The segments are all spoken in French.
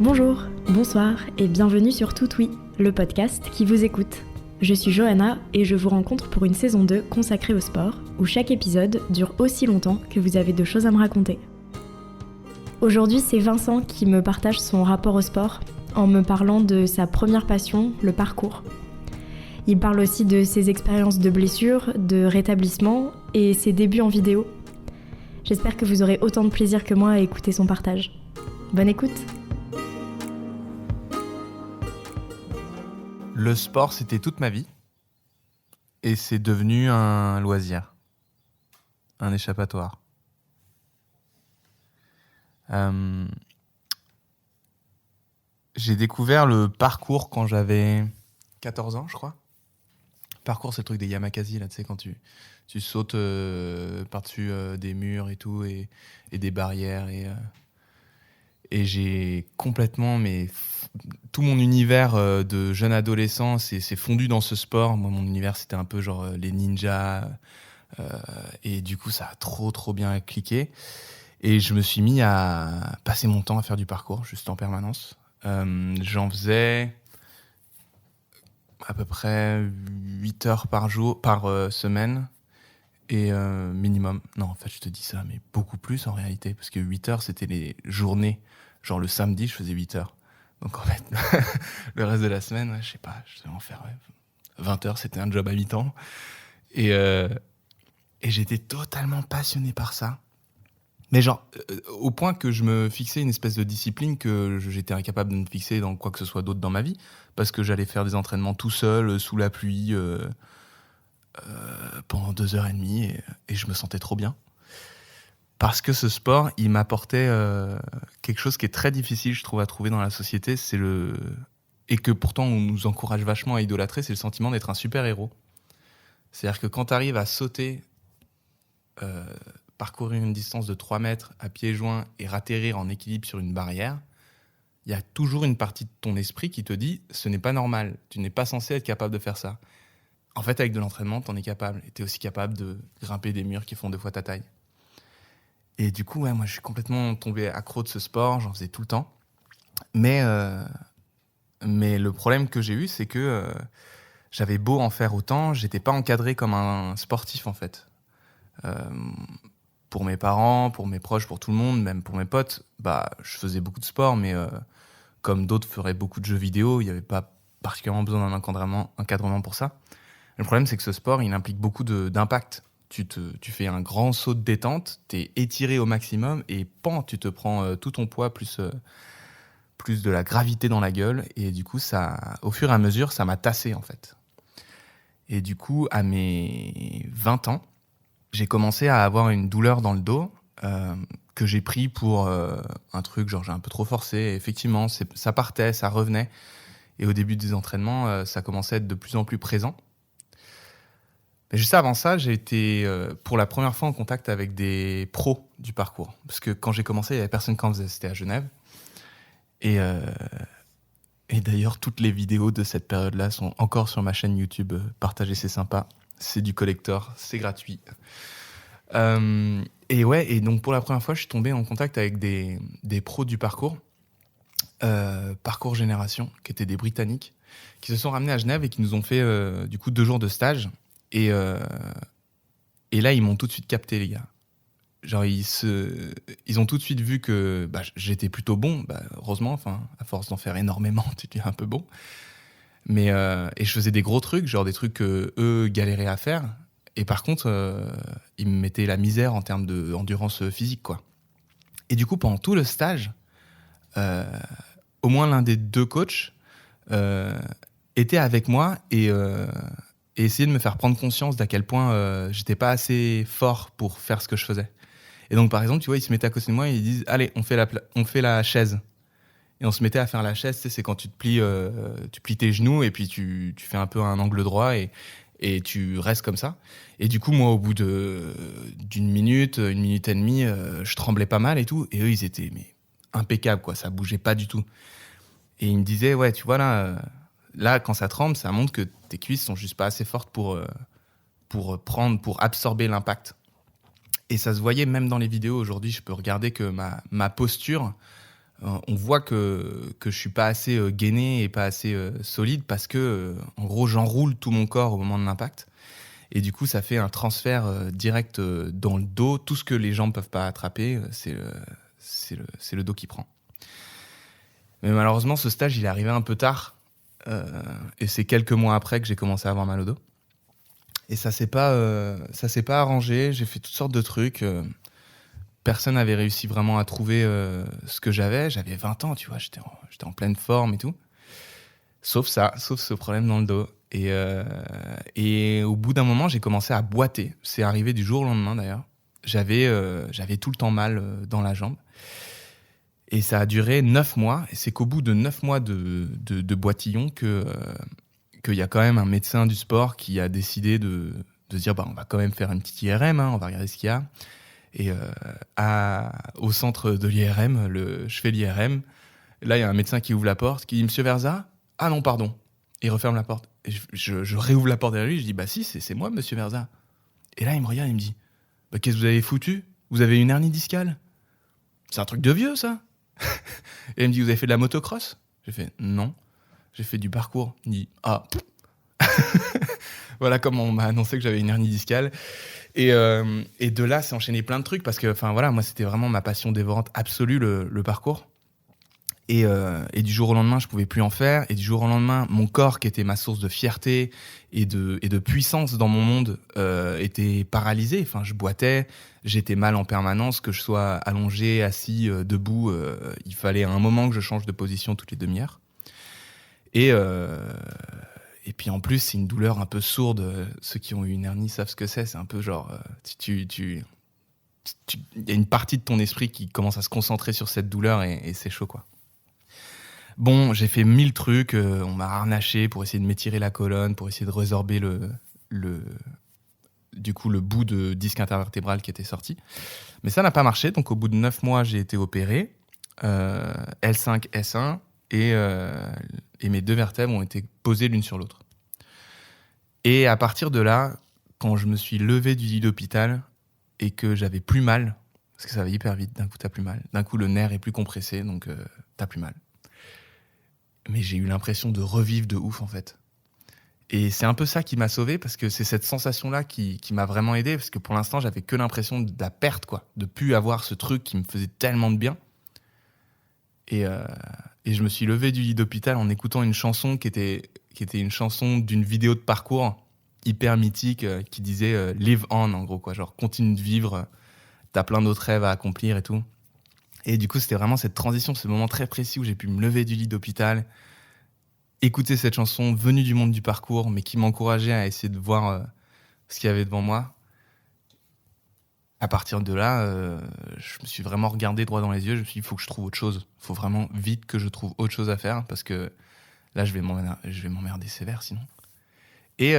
Bonjour, bonsoir et bienvenue sur Tout Oui, le podcast qui vous écoute. Je suis Johanna et je vous rencontre pour une saison 2 consacrée au sport, où chaque épisode dure aussi longtemps que vous avez de choses à me raconter. Aujourd'hui, c'est Vincent qui me partage son rapport au sport, en me parlant de sa première passion, le parcours. Il parle aussi de ses expériences de blessures, de rétablissement et ses débuts en vidéo. J'espère que vous aurez autant de plaisir que moi à écouter son partage. Bonne écoute! Le sport, c'était toute ma vie. Et c'est devenu un loisir. Un échappatoire. J'ai découvert le parcours quand j'avais 14 ans, je crois. Parcours, c'est le truc des Yamakasi, là, tu sais, quand tu sautes par-dessus des murs et tout, et des barrières. Et j'ai complètement, tout mon univers de jeune adolescent s'est fondu dans ce sport. Moi, mon univers, c'était un peu genre les ninjas. Et du coup, ça a trop bien cliqué. Et je me suis mis à passer mon temps à faire du parcours, juste en permanence. J'en faisais à peu près 8 heures par semaine. Et minimum. Non, en fait, je te dis ça, mais beaucoup plus en réalité. Parce que 8 heures, c'était les journées. Genre le samedi, je faisais 8 heures. Donc en fait, le reste de la semaine, ouais, je sais pas, je devais en faire 20 heures, c'était un job à mi-temps. Et j'étais totalement passionné par ça. Mais genre, au point que je me fixais une espèce de discipline que j'étais incapable de me fixer dans quoi que ce soit d'autre dans ma vie. Parce que j'allais faire des entraînements tout seul, sous la pluie, pendant 2h30, et je me sentais trop bien. Parce que ce sport, il m'apportait quelque chose qui est très difficile, je trouve, à trouver dans la société, et que pourtant on nous encourage vachement à idolâtrer, c'est le sentiment d'être un super-héros. C'est-à-dire que quand tu arrives à sauter, parcourir une distance de 3 mètres à pieds joints et ratterrir en équilibre sur une barrière, il y a toujours une partie de ton esprit qui te dit « ce n'est pas normal, tu n'es pas censé être capable de faire ça ». En fait, avec de l'entraînement, t'en es capable. Et t'es aussi capable de grimper des murs qui font 2 fois ta taille. Et du coup, ouais, moi, je suis complètement tombé accro de ce sport. J'en faisais tout le temps. Mais le problème que j'ai eu, c'est que j'avais beau en faire autant, j'étais pas encadré comme un sportif, en fait. Pour mes parents, pour mes proches, pour tout le monde, même pour mes potes, je faisais beaucoup de sport, mais comme d'autres feraient beaucoup de jeux vidéo, il n'y avait pas particulièrement besoin d'un encadrement pour ça. Le problème, c'est que ce sport, il implique beaucoup d'impact. Tu fais un grand saut de détente, t'es étiré au maximum et tu te prends tout ton poids plus de la gravité dans la gueule. Et du coup, au fur et à mesure, ça m'a tassé en fait. Et du coup, à mes 20 ans, j'ai commencé à avoir une douleur dans le dos que j'ai pris pour un truc, genre j'ai un peu trop forcé. Et effectivement, ça partait, ça revenait. Et au début des entraînements, ça commençait à être de plus en plus présent. Mais juste avant ça, j'ai été pour la première fois en contact avec des pros du parcours. Parce que quand j'ai commencé, il n'y avait personne qui en faisait, c'était à Genève. Et d'ailleurs, toutes les vidéos de cette période-là sont encore sur ma chaîne YouTube. Partagez, c'est sympa. C'est du collector, c'est gratuit. Et donc pour la première fois, je suis tombé en contact avec des pros du parcours. Parcours Génération, qui étaient des Britanniques, qui se sont ramenés à Genève et qui nous ont fait du coup 2 jours de stage. Et là, ils m'ont tout de suite capté, les gars. Genre, ils ont tout de suite vu que j'étais plutôt bon. Heureusement, enfin, à force d'en faire énormément, tu deviens un peu bon. Mais et je faisais des gros trucs, genre des trucs que eux galéraient à faire. Et par contre, ils me mettaient la misère en termes d'endurance physique, quoi. Et du coup, pendant tout le stage, au moins l'un des 2 coachs était avec moi et essayer de me faire prendre conscience d'à quel point j'étais pas assez fort pour faire ce que je faisais. Et donc, par exemple, tu vois, ils se mettaient à côté de moi et ils disent « Allez, on fait la chaise ». Et on se mettait à faire la chaise, tu sais, c'est quand tu plies tes genoux et puis tu fais un peu un angle droit et tu restes comme ça. Et du coup, moi, au bout d'une minute, 1 minute et demie, je tremblais pas mal et tout. Et eux, ils étaient impeccables, quoi, ça bougeait pas du tout. Et ils me disaient « Ouais, tu vois, là, quand ça tremble, ça montre que tes cuisses sont juste pas assez fortes pour absorber l'impact. » Et ça se voyait même dans les vidéos. Aujourd'hui, je peux regarder que ma posture on voit que je suis pas assez gainé et pas assez solide parce que, en gros, j'enroule tout mon corps au moment de l'impact. Et du coup, ça fait un transfert direct dans le dos. Tout ce que les jambes peuvent pas attraper, c'est le dos qui prend. Mais malheureusement, ce stage, il est arrivé un peu tard. Et c'est quelques mois après que j'ai commencé à avoir mal au dos. Et ça s'est pas arrangé. J'ai fait toutes sortes de trucs. Personne n'avait réussi vraiment à trouver ce que j'avais. J'avais 20 ans, tu vois, j'étais en pleine forme et tout. Sauf ce problème dans le dos. Et au bout d'un moment, j'ai commencé à boiter. C'est arrivé du jour au lendemain, d'ailleurs. J'avais tout le temps mal dans la jambe. Et ça a duré 9 mois. Et c'est qu'au bout de 9 mois de boitillon qu'il y a quand même un médecin du sport qui a décidé de dire on va quand même faire une petite IRM, on va regarder ce qu'il y a. Et au centre de l'IRM, je fais l'IRM. Là, il y a un médecin qui ouvre la porte, qui dit « Monsieur Verza ?» « Ah non, pardon. » Il referme la porte. Et je réouvre la porte derrière lui, je dis « si, c'est moi, Monsieur Verza. » Et là, il me regarde, il me dit « Qu'est-ce que vous avez foutu ? Vous avez une hernie discale ? C'est un truc de vieux, ça !» Et il me dit « Vous avez fait de la motocross ?» J'ai fait « Non. J'ai fait du parcours. » Il me dit « Ah !» Voilà comment on m'a annoncé que j'avais une hernie discale. Et de là, c'est enchaîné plein de trucs parce que, moi, c'était vraiment ma passion dévorante absolue, le parcours. Et du jour au lendemain, je pouvais plus en faire. Et du jour au lendemain, mon corps, qui était ma source de fierté et de puissance dans mon monde, était paralysé. Enfin, je boitais, j'étais mal en permanence, que je sois allongé, assis, debout. Il fallait à un moment que je change de position toutes les demi-heures. Et puis en plus, c'est une douleur un peu sourde. Ceux qui ont eu une hernie savent ce que c'est. C'est un peu genre, il y a une partie de ton esprit qui commence à se concentrer sur cette douleur et c'est chaud, quoi. Bon, j'ai fait 1000 trucs. On m'a harnaché pour essayer de m'étirer la colonne, pour essayer de résorber le bout de disque intervertébral qui était sorti. Mais ça n'a pas marché. Donc au bout de 9 mois, j'ai été opéré. L5, S1. Et mes 2 vertèbres ont été posées l'une sur l'autre. Et à partir de là, quand je me suis levé du lit d'hôpital et que j'avais plus mal, parce que ça va hyper vite, d'un coup t'as plus mal, d'un coup le nerf est plus compressé, donc t'as plus mal. Mais j'ai eu l'impression de revivre de ouf, en fait. Et c'est un peu ça qui m'a sauvé, parce que c'est cette sensation-là qui m'a vraiment aidé, parce que pour l'instant, j'avais que l'impression de la perte, quoi, de plus avoir ce truc qui me faisait tellement de bien. Et je me suis levé du lit d'hôpital en écoutant une chanson qui était une chanson d'une vidéo de parcours hyper mythique qui disait live on, en gros, quoi, genre continue de vivre, t'as plein d'autres rêves à accomplir et tout. Et du coup, c'était vraiment cette transition, ce moment très précis où j'ai pu me lever du lit d'hôpital, écouter cette chanson venue du monde du parcours, mais qui m'encourageait à essayer de voir ce qu'il y avait devant moi. À partir de là, je me suis vraiment regardé droit dans les yeux. Je me suis dit, il faut que je trouve autre chose. Il faut vraiment vite que je trouve autre chose à faire parce que là, je vais m'emmerder sévère sinon. Et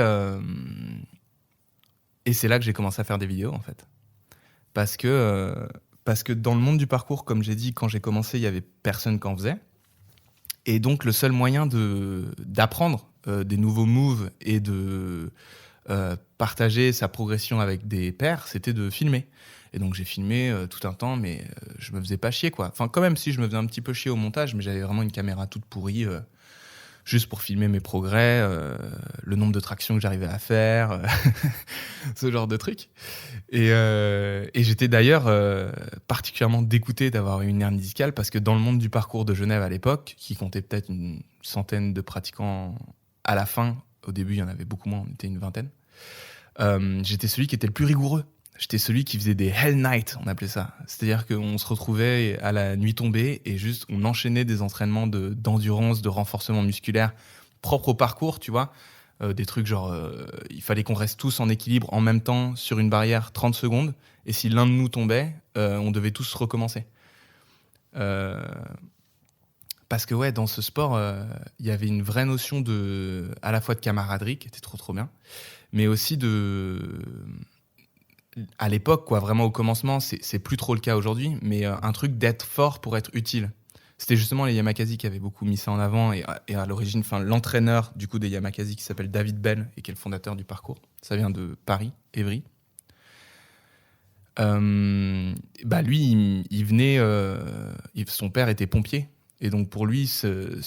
c'est là que j'ai commencé à faire des vidéos, en fait. Parce que dans le monde du parcours, comme j'ai dit, quand j'ai commencé, il n'y avait personne qui en faisait. Et donc, le seul moyen d'apprendre des nouveaux moves et de partager sa progression avec des pairs, c'était de filmer. Et donc, j'ai filmé tout un temps, mais je me faisais pas chier, quoi. Enfin, quand même, si, je me faisais un petit peu chier au montage, mais j'avais vraiment une caméra toute pourrie, juste pour filmer mes progrès, le nombre de tractions que j'arrivais à faire, ce genre de trucs. Et j'étais d'ailleurs particulièrement dégoûté d'avoir eu une hernie discale parce que dans le monde du parcours de Genève à l'époque, qui comptait peut-être une centaine de pratiquants à la fin, au début il y en avait beaucoup moins, on était une vingtaine, j'étais celui qui était le plus rigoureux. J'étais celui qui faisait des Hell Night, on appelait ça. C'est-à-dire qu'on se retrouvait à la nuit tombée et juste on enchaînait des entraînements d'endurance, de renforcement musculaire propre au parcours, tu vois. Des trucs genre, il fallait qu'on reste tous en équilibre en même temps sur une barrière 30 secondes. Et si l'un de nous tombait, on devait tous recommencer. Parce que ouais, dans ce sport, il y avait une vraie notion à la fois de camaraderie, qui était trop bien, mais aussi à l'époque, quoi, vraiment au commencement, c'est plus trop le cas aujourd'hui, mais un truc d'être fort pour être utile. C'était justement les Yamakasi qui avaient beaucoup mis ça en avant et à l'origine, l'entraîneur du coup des Yamakasi qui s'appelle David Bell et qui est le fondateur du parcours. Ça vient de Paris, Évry. Lui, il venait... son père était pompier. Et donc, pour lui, ce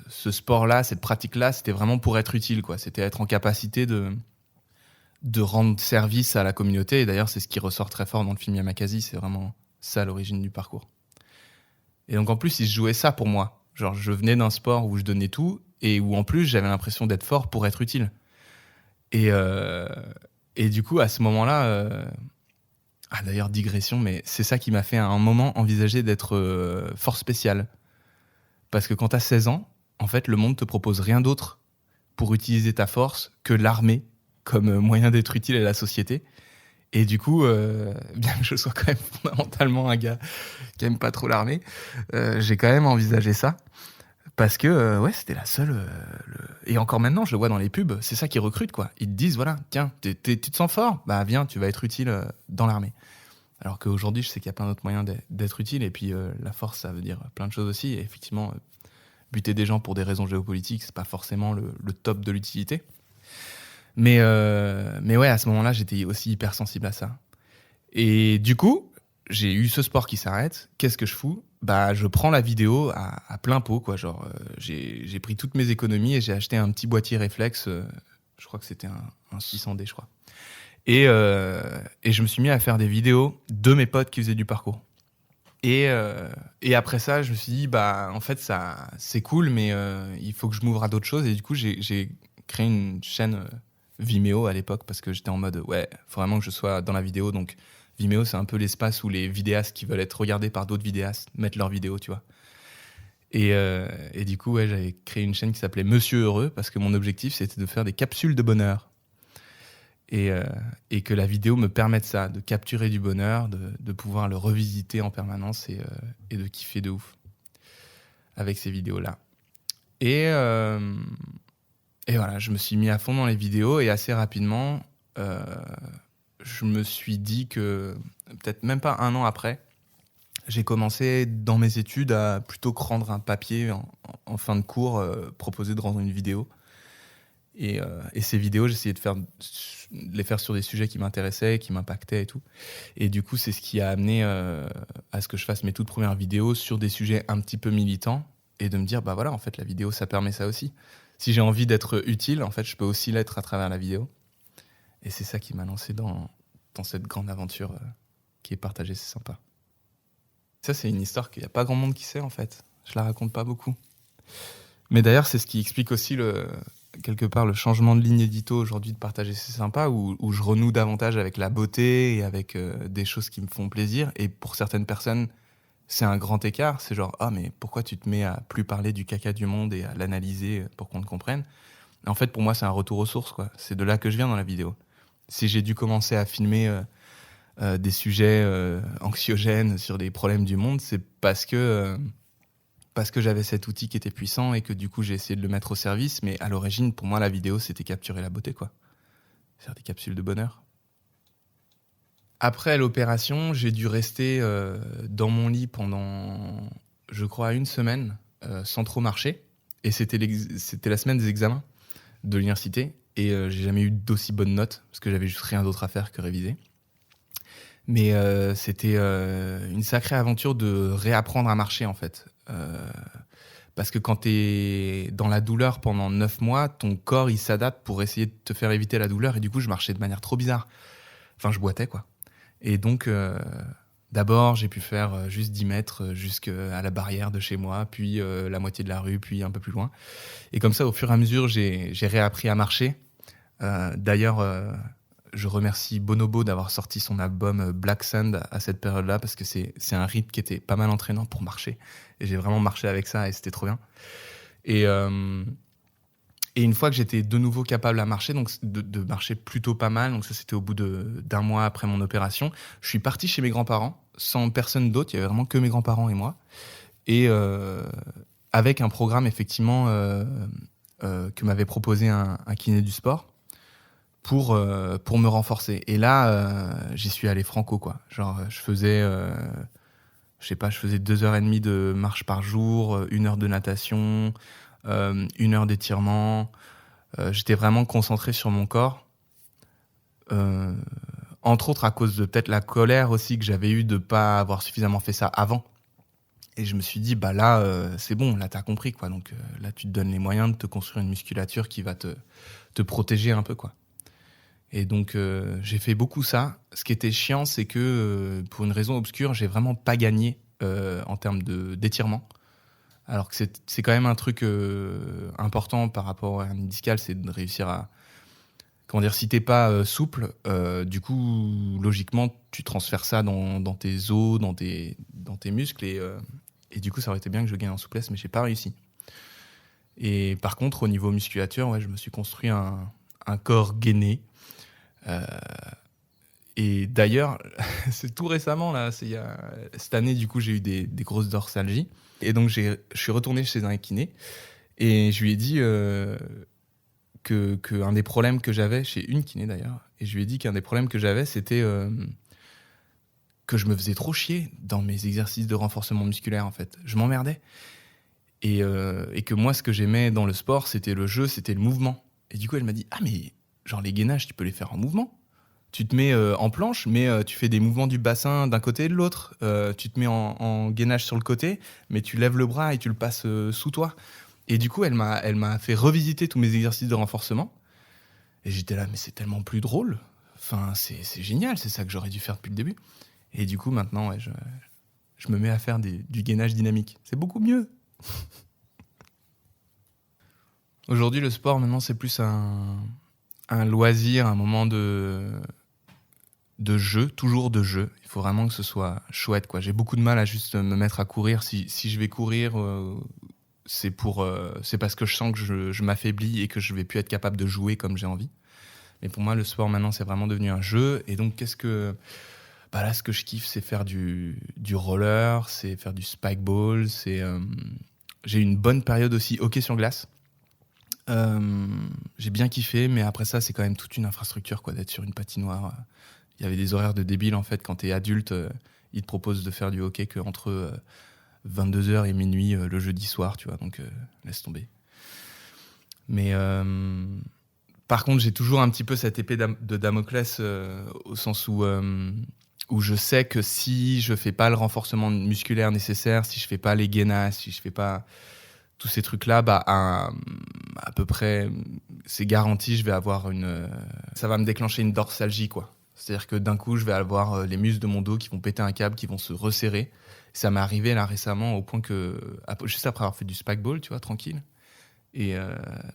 sport-là, cette pratique-là, c'était vraiment pour être utile, quoi. C'était être en capacité de rendre service à la communauté. Et d'ailleurs, c'est ce qui ressort très fort dans le film Yamakasi. C'est vraiment ça l'origine du parcours. Et donc, en plus, il se jouait ça pour moi. Genre, je venais d'un sport où je donnais tout et où, en plus, j'avais l'impression d'être fort pour être utile. Et du coup, à ce moment-là... d'ailleurs, digression, mais c'est ça qui m'a fait à un moment envisager d'être force spéciale. Parce que quand t'as 16 ans, en fait, le monde te propose rien d'autre pour utiliser ta force que l'armée comme moyen d'être utile à la société. Et du coup, bien que je sois quand même fondamentalement un gars qui aime pas trop l'armée, j'ai quand même envisagé ça. Parce que, c'était la seule... Et encore maintenant, je le vois dans les pubs, c'est ça qu'ils recrutent, quoi. Ils te disent, voilà, tiens, tu te sens fort ? Bah viens, tu vas être utile dans l'armée. Alors qu'aujourd'hui, je sais qu'il y a plein d'autres moyens d'être utile. Et puis, la force, ça veut dire plein de choses aussi. Et effectivement, buter des gens pour des raisons géopolitiques, c'est pas forcément le top de l'utilité. Mais ouais, à ce moment-là, j'étais aussi hypersensible à ça. Et du coup, j'ai eu ce sport qui s'arrête. Qu'est-ce que je fous ? Je prends la vidéo à plein pot, quoi. Genre, j'ai pris toutes mes économies et j'ai acheté un petit boîtier réflexe. Je crois que c'était un 600D, je crois. Et je me suis mis à faire des vidéos de mes potes qui faisaient du parcours. Et après ça, je me suis dit, en fait, ça, c'est cool, mais il faut que je m'ouvre à d'autres choses. Et du coup, j'ai créé une chaîne Vimeo à l'époque parce que j'étais en mode, ouais, faut vraiment que je sois dans la vidéo. Donc, Vimeo, c'est un peu l'espace où les vidéastes qui veulent être regardés par d'autres vidéastes mettent leurs vidéos, tu vois. Et du coup, j'avais créé une chaîne qui s'appelait Monsieur Heureux parce que mon objectif, c'était de faire des capsules de bonheur. Et que la vidéo me permette ça, de capturer du bonheur, de pouvoir le revisiter en permanence et de kiffer de ouf avec ces vidéos-là. Et voilà, je me suis mis à fond dans les vidéos et assez rapidement, je me suis dit que, peut-être même pas un an après, j'ai commencé dans mes études à plutôt rendre un papier en fin de cours, proposer de rendre une vidéo. Et ces vidéos, j'essayais de les faire sur des sujets qui m'intéressaient, qui m'impactaient et tout. Et du coup, c'est ce qui a amené à ce que je fasse mes toutes premières vidéos sur des sujets un petit peu militants et de me dire, voilà, en fait, la vidéo, ça permet ça aussi. Si j'ai envie d'être utile, en fait, je peux aussi l'être à travers la vidéo. Et c'est ça qui m'a lancé dans cette grande aventure qui est partagée, c'est sympa. Ça, c'est une histoire qu'il n'y a pas grand monde qui sait, en fait. Je la raconte pas beaucoup. Mais d'ailleurs, c'est ce qui explique aussi quelque part le changement de ligne édito aujourd'hui de partager, c'est sympa, où je renoue davantage avec la beauté et avec des choses qui me font plaisir. Et pour certaines personnes, c'est un grand écart. C'est genre, mais pourquoi tu te mets à plus parler du caca du monde et à l'analyser pour qu'on te comprenne ? Et en fait, pour moi, c'est un retour aux sources, quoi. C'est de là que je viens dans la vidéo. Si j'ai dû commencer à filmer des sujets anxiogènes sur des problèmes du monde, c'est parce que j'avais cet outil qui était puissant et que du coup j'ai essayé de le mettre au service. Mais à l'origine, pour moi, la vidéo, c'était capturer la beauté, quoi. Faire des capsules de bonheur. Après l'opération, j'ai dû rester dans mon lit pendant, je crois, 1 semaine sans trop marcher. Et c'était la semaine des examens de l'université. Et j'ai jamais eu d'aussi bonnes notes parce que j'avais juste rien d'autre à faire que réviser. Mais c'était une sacrée aventure de réapprendre à marcher, en fait. Parce que quand t'es dans la douleur pendant 9 mois, ton corps, il s'adapte pour essayer de te faire éviter la douleur. Et du coup, je marchais de manière trop bizarre. Enfin, je boitais, quoi. Et donc, d'abord, j'ai pu faire juste 10 mètres jusqu'à la barrière de chez moi, puis la moitié de la rue, puis un peu plus loin. Et comme ça, au fur et à mesure, j'ai réappris à marcher. D'ailleurs, je remercie Bonobo d'avoir sorti son album Black Sand à cette période-là, parce que c'est un rythme qui était pas mal entraînant pour marcher. Et j'ai vraiment marché avec ça, et c'était trop bien. Et une fois que j'étais de nouveau capable à marcher, donc de marcher plutôt pas mal, donc ça c'était au bout d'1 mois après mon opération, je suis parti chez mes grands-parents, sans personne d'autre, il y avait vraiment que mes grands-parents et moi. Et avec un programme effectivement que m'avait proposé un kiné du sport, pour me renforcer. Et là, j'y suis allé franco, quoi. Genre, je faisais 2h30 de marche par jour, 1 heure de natation, 1 heure d'étirement. J'étais vraiment concentré sur mon corps, Entre autres à cause de peut-être la colère aussi que j'avais eue de pas avoir suffisamment fait ça avant. Et je me suis dit, bah là, c'est bon, là, t'as compris, quoi. Donc là, tu te donnes les moyens de te construire une musculature qui va te protéger un peu, quoi. Et donc, j'ai fait beaucoup ça. Ce qui était chiant, c'est que, pour une raison obscure, j'ai vraiment pas gagné en termes d'étirement. Alors que c'est quand même un truc important par rapport à hernie discale, c'est de réussir à... Comment dire, si t'es pas souple, du coup, logiquement, tu transfères ça dans tes os, dans tes muscles, et du coup, ça aurait été bien que je gagne en souplesse, mais j'ai pas réussi. Et par contre, au niveau musculature, ouais, je me suis construit un corps gainé. Et d'ailleurs, c'est tout récemment, là, cette année, du coup, j'ai eu des grosses dorsalgies. Et donc, je suis retourné chez un kiné, et je lui ai dit... qu'un des problèmes que j'avais, chez une kiné d'ailleurs, et je lui ai dit qu'un des problèmes que j'avais, c'était que je me faisais trop chier dans mes exercices de renforcement musculaire, en fait. Je m'emmerdais. Et que moi, ce que j'aimais dans le sport, c'était le jeu, c'était le mouvement. Et du coup, elle m'a dit, ah mais genre les gainages, tu peux les faire en mouvement. Tu te mets en planche, mais tu fais des mouvements du bassin d'un côté et de l'autre. Tu te mets en gainage sur le côté, mais tu lèves le bras et tu le passes sous toi. Et du coup, elle m'a fait revisiter tous mes exercices de renforcement. Et j'étais là, mais c'est tellement plus drôle. Enfin, c'est génial, c'est ça que j'aurais dû faire depuis le début. Et du coup, maintenant, ouais, je me mets à faire du gainage dynamique. C'est beaucoup mieux. Aujourd'hui, le sport, maintenant, c'est plus un loisir, un moment de jeu, toujours de jeu. Il faut vraiment que ce soit chouette, quoi. J'ai beaucoup de mal à juste me mettre à courir. Si je vais courir... c'est parce que je sens que je m'affaiblis et que je vais plus être capable de jouer comme j'ai envie. Mais pour moi, le sport maintenant, c'est vraiment devenu un jeu. Et donc, là, ce que je kiffe, c'est faire du roller, c'est faire du spike ball. J'ai eu une bonne période aussi hockey sur glace. J'ai bien kiffé, mais après ça, c'est quand même toute une infrastructure, quoi, d'être sur une patinoire. Il y avait des horaires de débile, en fait. Quand t'es adulte, ils te proposent de faire du hockey qu'entre 22h et minuit le jeudi soir, tu vois, donc laisse tomber. Mais par contre, j'ai toujours un petit peu cette épée de Damoclès au sens où je sais que si je fais pas le renforcement musculaire nécessaire, si je fais pas les gainages, si je fais pas tous ces trucs-là, bah à peu près, c'est garanti, je vais avoir ça va me déclencher une dorsalgie, quoi. C'est-à-dire que d'un coup, je vais avoir les muscles de mon dos qui vont péter un câble, qui vont se resserrer. Ça m'est arrivé là récemment au point que, juste après avoir fait du spike ball, tu vois, tranquille. Mais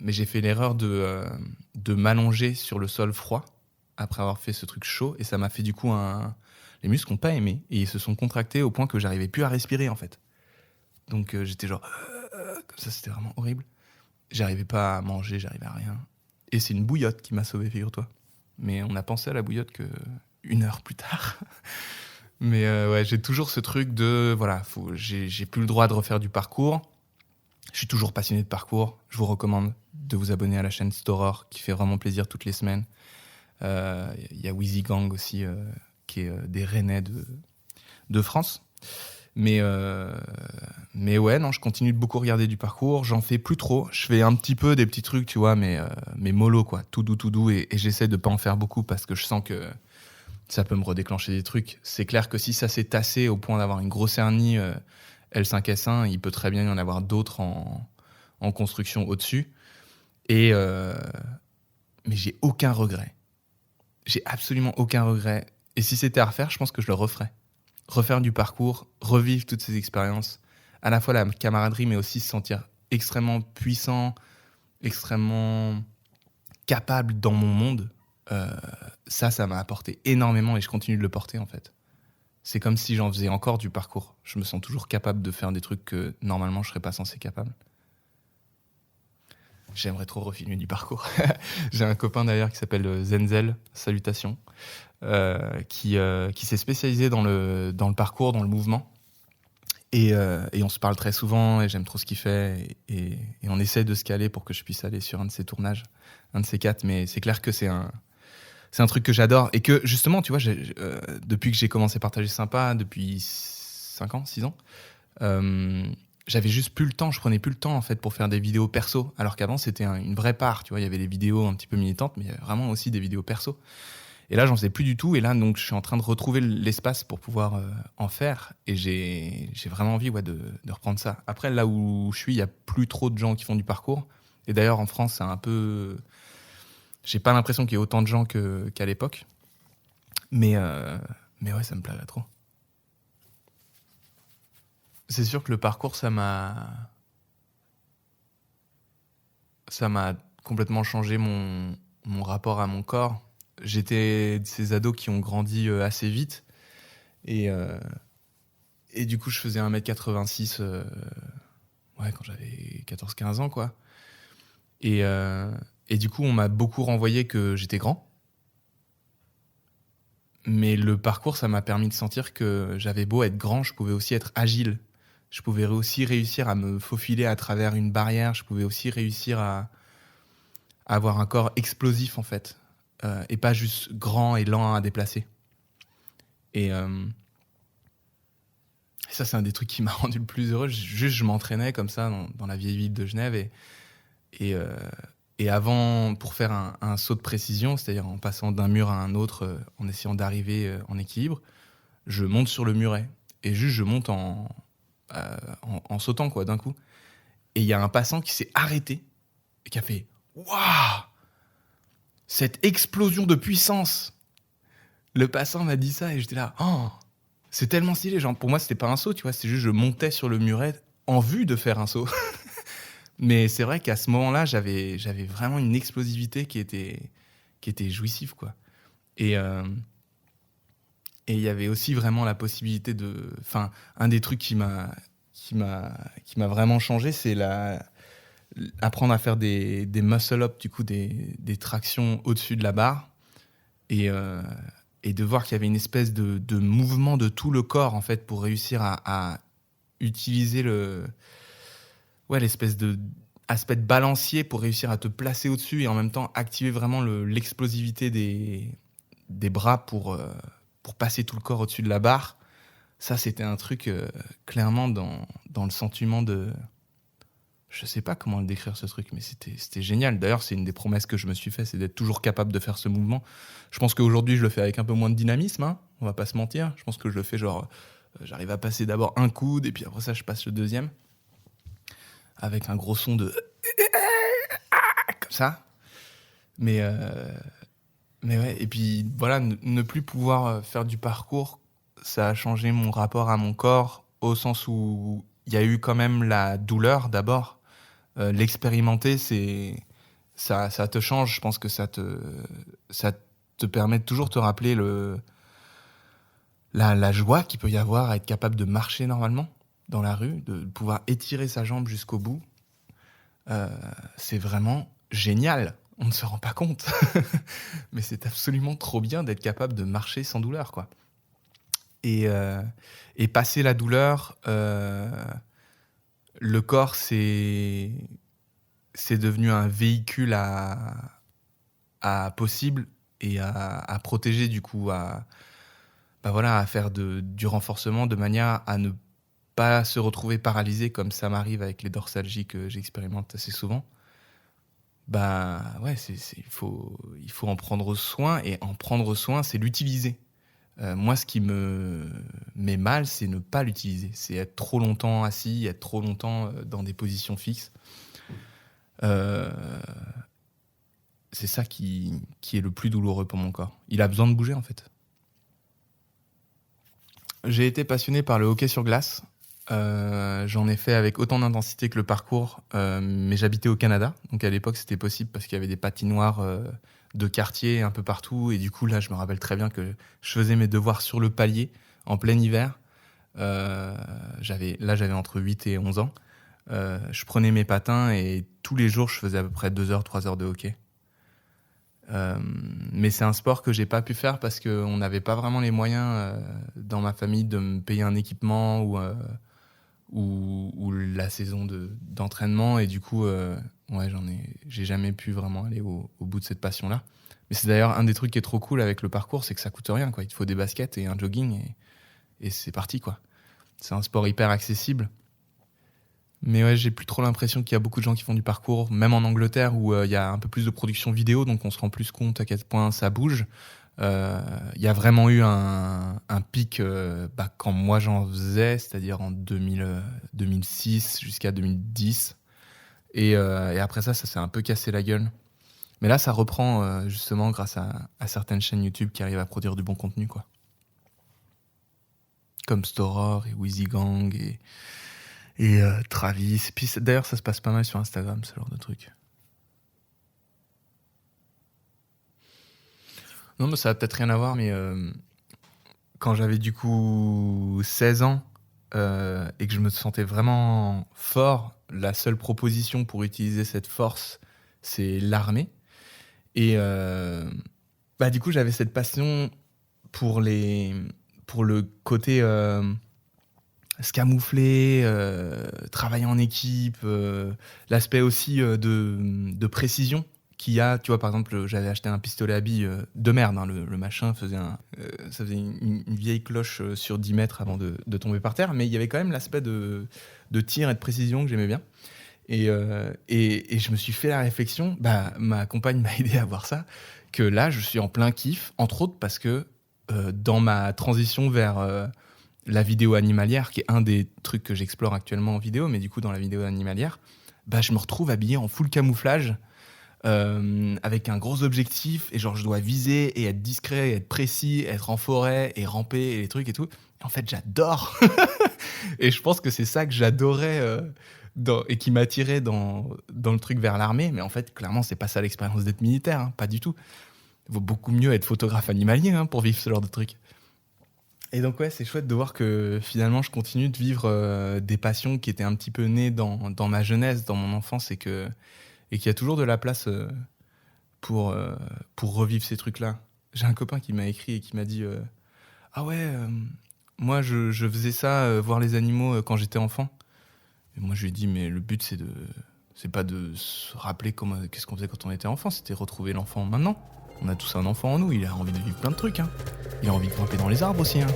j'ai fait l'erreur de m'allonger sur le sol froid après avoir fait ce truc chaud. Et ça m'a fait du coup les muscles n'ont pas aimé. Et ils se sont contractés au point que j'arrivais plus à respirer, en fait. Donc j'étais genre... comme ça, c'était vraiment horrible. J'arrivais pas à manger, j'arrivais à rien. Et c'est une bouillotte qui m'a sauvé, figure-toi. Mais on a pensé à la bouillotte qu'une heure plus tard. Mais ouais, j'ai toujours ce truc de... Voilà, j'ai plus le droit de refaire du parcours. Je suis toujours passionné de parcours. Je vous recommande de vous abonner à la chaîne Storor, qui fait vraiment plaisir toutes les semaines. Il y a Wheezy Gang aussi, qui est des Rennais de France. Mais ouais, non, je continue de beaucoup regarder du parcours. J'en fais plus trop. Je fais un petit peu des petits trucs, tu vois, mais mollo, quoi. Tout doux. Et j'essaie de pas en faire beaucoup parce que je sens que ça peut me redéclencher des trucs. C'est clair que si ça s'est tassé au point d'avoir une grosse hernie L5S1, il peut très bien y en avoir d'autres en construction au-dessus. Mais j'ai aucun regret. J'ai absolument aucun regret. Et si c'était à refaire, je pense que je le referais. Refaire du parcours, revivre toutes ces expériences, à la fois la camaraderie, mais aussi se sentir extrêmement puissant, extrêmement capable dans mon monde. Ça m'a apporté énormément et je continue de le porter, en fait. C'est comme si j'en faisais encore du parcours. Je me sens toujours capable de faire des trucs que normalement je serais pas censé capable. J'aimerais trop refilmer du parcours. J'ai un copain d'ailleurs qui s'appelle Zenzel, salutations, qui s'est spécialisé dans le parcours, dans le mouvement. Et on se parle très souvent et j'aime trop ce qu'il fait. Et on essaie de se caler pour que je puisse aller sur un de ses tournages, un de ces 4. Mais c'est clair que c'est un truc que j'adore. Et que justement, tu vois, depuis que j'ai commencé Partager Sympa, depuis 6 ans, j'avais juste plus le temps, je prenais plus le temps en fait pour faire des vidéos perso, alors qu'avant c'était une vraie part, tu vois, il y avait des vidéos un petit peu militantes, mais il y avait vraiment aussi des vidéos perso. Et là, j'en faisais plus du tout. Et là, donc, je suis en train de retrouver l'espace pour pouvoir en faire. Et j'ai vraiment envie de reprendre ça. Après, là où je suis, il n'y a plus trop de gens qui font du parcours. Et d'ailleurs, en France, c'est un peu... J'ai pas l'impression qu'il y ait autant de gens qu'à l'époque. Mais ouais, ça me plairait trop. C'est sûr que le parcours, ça m'a complètement changé mon rapport à mon corps. J'étais de ces ados qui ont grandi assez vite. Et du coup, je faisais 1m86 quand j'avais 14-15 ans, quoi. Et du coup, on m'a beaucoup renvoyé que j'étais grand. Mais le parcours, ça m'a permis de sentir que j'avais beau être grand, je pouvais aussi être agile. Je pouvais aussi réussir à me faufiler à travers une barrière. Je pouvais aussi réussir à avoir un corps explosif, en fait. Et pas juste grand et lent à déplacer. Et ça, c'est un des trucs qui m'a rendu le plus heureux. Je m'entraînais comme ça dans la vieille ville de Genève. Et avant, pour faire un saut de précision, c'est-à-dire en passant d'un mur à un autre, en essayant d'arriver en équilibre, je monte sur le muret. Et juste, je monte en sautant, quoi, d'un coup. Et il y a un passant qui s'est arrêté et qui a fait « Waouh ! Cette explosion de puissance !» Le passant m'a dit ça et j'étais là « Oh !» C'est tellement stylé. Genre, pour moi, c'était pas un saut, tu vois. C'est juste, je montais sur le muret en vue de faire un saut. Mais c'est vrai qu'à ce moment-là, j'avais vraiment une explosivité qui était jouissive, quoi. Et il y avait aussi vraiment la possibilité de... Enfin, un des trucs qui m'a vraiment changé, c'est apprendre à faire des muscle-up, du coup, des tractions au-dessus de la barre. Et de voir qu'il y avait une espèce de mouvement de tout le corps, en fait, pour réussir à utiliser l'espèce d'aspect de balancier pour réussir à te placer au-dessus et en même temps activer vraiment l'explosivité des bras pour passer tout le corps au-dessus de la barre. Ça, c'était un truc clairement dans le sentiment de... Je sais pas comment le décrire, ce truc, mais c'était génial. D'ailleurs, c'est une des promesses que je me suis fait, c'est d'être toujours capable de faire ce mouvement. Je pense qu'aujourd'hui, je le fais avec un peu moins de dynamisme, hein, on va pas se mentir. Je pense que je le fais genre... j'arrive à passer d'abord un coude, et puis après ça, je passe le deuxième. Avec un gros son de... comme ça. Mais ouais, et puis voilà, ne plus pouvoir faire du parcours, ça a changé mon rapport à mon corps, au sens où il y a eu quand même la douleur d'abord. L'expérimenter, ça te change. Je pense que ça te permet de toujours te rappeler la joie qu'il peut y avoir à être capable de marcher normalement dans la rue, de pouvoir étirer sa jambe jusqu'au bout. C'est vraiment génial. On ne se rend pas compte. Mais c'est absolument trop bien d'être capable de marcher sans douleur, quoi. Et passer la douleur, le corps, c'est devenu un véhicule à possible et à protéger, du coup, à faire du renforcement de manière à ne pas se retrouver paralysé comme ça m'arrive avec les dorsalgies que j'expérimente assez souvent. Ouais, il faut en prendre soin, et en prendre soin, c'est l'utiliser. Moi, ce qui me met mal, c'est ne pas l'utiliser. C'est être trop longtemps assis, être trop longtemps dans des positions fixes. C'est ça qui est le plus douloureux pour mon corps. Il a besoin de bouger, en fait. J'ai été passionné par le hockey sur glace. J'en ai fait avec autant d'intensité que le parcours, mais j'habitais au Canada. Donc à l'époque, c'était possible parce qu'il y avait des patinoires de quartier un peu partout. Et du coup, là, je me rappelle très bien que je faisais mes devoirs sur le palier en plein hiver. J'avais entre 8 et 11 ans. Je prenais mes patins et tous les jours, je faisais à peu près 2 heures, 3 heures de hockey. Mais c'est un sport que j'ai pas pu faire parce qu'on n'avait pas vraiment les moyens dans ma famille de me payer un équipement ou la saison d'entraînement, et du coup j'ai jamais pu vraiment aller au bout de cette passion-là. Mais c'est d'ailleurs un des trucs qui est trop cool avec le parcours, c'est que ça coûte rien, quoi. Il te faut des baskets et un jogging et c'est parti, quoi. C'est un sport hyper accessible. Mais ouais, j'ai plus trop l'impression qu'il y a beaucoup de gens qui font du parcours, même en Angleterre où il y a un peu plus de production vidéo, donc on se rend plus compte à quel point ça bouge. Il y a vraiment eu un pic quand moi j'en faisais, c'est-à-dire en 2006 jusqu'à 2010. Et après ça s'est un peu cassé la gueule. Mais là, ça reprend justement grâce à certaines chaînes YouTube qui arrivent à produire du bon contenu, quoi. Comme Storor et Wheezy Gang et Travis. Et puis d'ailleurs, ça se passe pas mal sur Instagram, ce genre de truc. Non, mais ça a peut-être rien à voir, mais quand j'avais du coup 16 ans et que je me sentais vraiment fort, la seule proposition pour utiliser cette force, c'est l'armée. Et du coup, j'avais cette passion pour le côté se camoufler, travailler en équipe, l'aspect aussi de précision qu'il y a. Tu vois, par exemple, j'avais acheté un pistolet à billes de merde. Hein, le machin ça faisait une vieille cloche sur 10 mètres avant de tomber par terre. Mais il y avait quand même l'aspect de tir et de précision que j'aimais bien. Et je me suis fait la réflexion, ma compagne m'a aidé à voir ça, que là, je suis en plein kiff, entre autres parce que dans ma transition vers la vidéo animalière, qui est un des trucs que j'explore actuellement en vidéo, mais du coup, dans la vidéo animalière, je me retrouve habillé en full camouflage, avec un gros objectif, et genre, je dois viser et être discret, et être précis, être en forêt, et ramper, et les trucs et tout. Et en fait, j'adore. Et je pense que c'est ça que j'adorais et qui m'attirait dans le truc vers l'armée. Mais en fait, clairement, c'est pas ça l'expérience d'être militaire, hein, pas du tout. Il vaut beaucoup mieux être photographe animalier pour vivre ce genre de truc. Et donc ouais, c'est chouette de voir que finalement, je continue de vivre des passions qui étaient un petit peu nées dans ma jeunesse, dans mon enfance, et qu'il y a toujours de la place pour revivre ces trucs-là. J'ai un copain qui m'a écrit et qui m'a dit ah ouais, moi je faisais ça, voir les animaux quand j'étais enfant. Et moi je lui ai dit mais le but c'est pas de se rappeler qu'est-ce qu'on faisait quand on était enfant, c'était retrouver l'enfant maintenant. On a tous un enfant en nous, il a envie de vivre plein de trucs, hein. Il a envie de grimper dans les arbres aussi, hein.